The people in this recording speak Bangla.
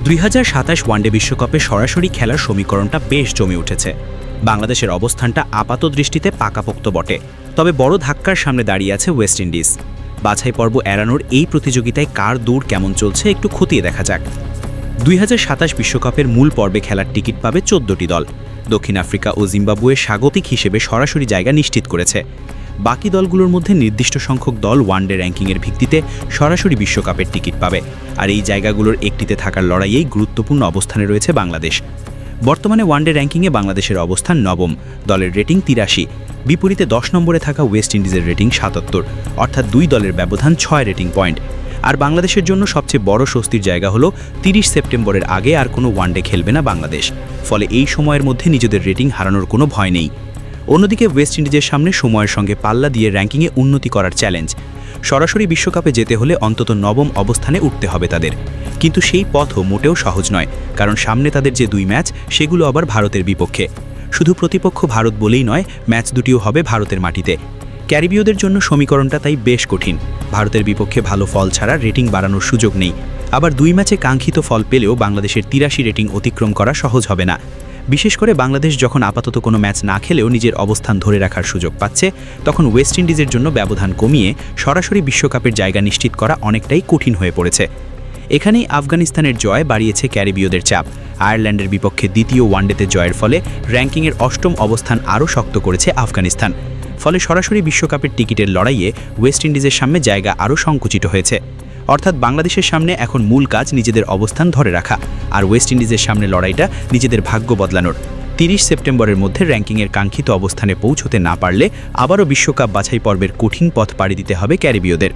2027 ওয়ানডে বিশ্বকাপে সরাসরি খেলার সমীকরণটা বেশ জমে উঠেছে। বাংলাদেশের অবস্থানটা আপাত দৃষ্টিতে পাকাপোক্ত বটে, তবে বড় ধাক্কার সামনে দাঁড়িয়ে আছে ওয়েস্ট ইন্ডিজ। বাছাই পর্ব এড়ানোর এই প্রতিযোগিতায় কার দৌড় কেমন চলছে একটু খতিয়ে দেখা যাক। 2027 বিশ্বকাপের মূল পর্বে খেলার টিকিট পাবে 14টি দল। দক্ষিণ আফ্রিকা ও জিম্বাবুয়ে স্বাগতিক হিসেবে সরাসরি জায়গা নিশ্চিত করেছে। বাকি দলগুলোর মধ্যে নির্দিষ্ট সংখ্যক দল ওয়ানডে র্যাঙ্কিংয়ের ভিত্তিতে সরাসরি বিশ্বকাপের টিকিট পাবে, আর এই জায়গাগুলোর একটিতে থাকার লড়াইয়েই গুরুত্বপূর্ণ অবস্থানে রয়েছে বাংলাদেশ। বর্তমানে ওয়ানডে র্যাঙ্কিংয়ে বাংলাদেশের অবস্থান নবম, দলের রেটিং 83। বিপরীতে 10 নম্বরে থাকা ওয়েস্ট ইন্ডিজের রেটিং 77, অর্থাৎ 2 দলের ব্যবধান 6 রেটিং পয়েন্ট। আর বাংলাদেশের জন্য সবচেয়ে বড় স্বস্তির জায়গা হলো 30 সেপ্টেম্বরের আগে আর কোনো ওয়ানডে খেলবে না বাংলাদেশ, ফলে এই সময়ের মধ্যে নিজেদের রেটিং হারানোর কোনো ভয় নেই। অন্যদিকে ওয়েস্ট ইন্ডিজের সামনে সময়ের সঙ্গে পাল্লা দিয়ে র্যাঙ্কিংয়ে উন্নতি করার চ্যালেঞ্জ। সরাসরি বিশ্বকাপে যেতে হলে অন্তত নবম অবস্থানে উঠতে হবে তাদের, কিন্তু সেই পথও মোটেও সহজ নয়, কারণ সামনে তাদের যে 2 ম্যাচ সেগুলো আবার ভারতের বিপক্ষে। শুধু প্রতিপক্ষ ভারত বলেই নয়, ম্যাচ দুটিও হবে ভারতের মাটিতে। ক্যারিবীয়দের জন্য সমীকরণটা তাই বেশ কঠিন। ভারতের বিপক্ষে ভালো ফল ছাড়া রেটিং বাড়ানোর সুযোগ নেই, আবার 2 ম্যাচে কাঙ্ক্ষিত ফল পেলেও বাংলাদেশের 83 রেটিং অতিক্রম করা সহজ হবে না। বিশেষ করে বাংলাদেশ যখন আপাতত কোনো ম্যাচ না খেলেও নিজের অবস্থান ধরে রাখার সুযোগ পাচ্ছে, তখন ওয়েস্ট ইন্ডিজের জন্য ব্যবধান কমিয়ে সরাসরি বিশ্বকাপের জায়গা নিশ্চিত করা অনেকটাই কঠিন হয়ে পড়েছে। এখানেই আফগানিস্তানের জয় বাড়িয়েছে ক্যারিবীয়দের চাপ। আয়ারল্যান্ডের বিপক্ষে দ্বিতীয় ওয়ানডেতে জয়ের ফলে র্যাঙ্কিংয়ের 8ম অবস্থান আরও শক্ত করেছে আফগানিস্তান। ফলে সরাসরি বিশ্বকাপের টিকিটের লড়াইয়ে ওয়েস্ট ইন্ডিজের সামনে জায়গা আরও সংকুচিত হয়েছে। অর্থাৎ বাংলাদেশের সামনে এখন মূল কাজ নিজেদের অবস্থান ধরে রাখা, আর ওয়েস্ট ইন্ডিজের সামনে লড়াইটা নিজেদের ভাগ্য বদলানোর। 30 সেপ্টেম্বরের মধ্যে র্যাঙ্কিংয়ের কাঙ্ক্ষিত অবস্থানে পৌঁছতে না পারলে আবারও বিশ্বকাপ বাছাই পর্বের কঠিন পথ পাড়ি দিতে হবে ক্যারিবীয়দের।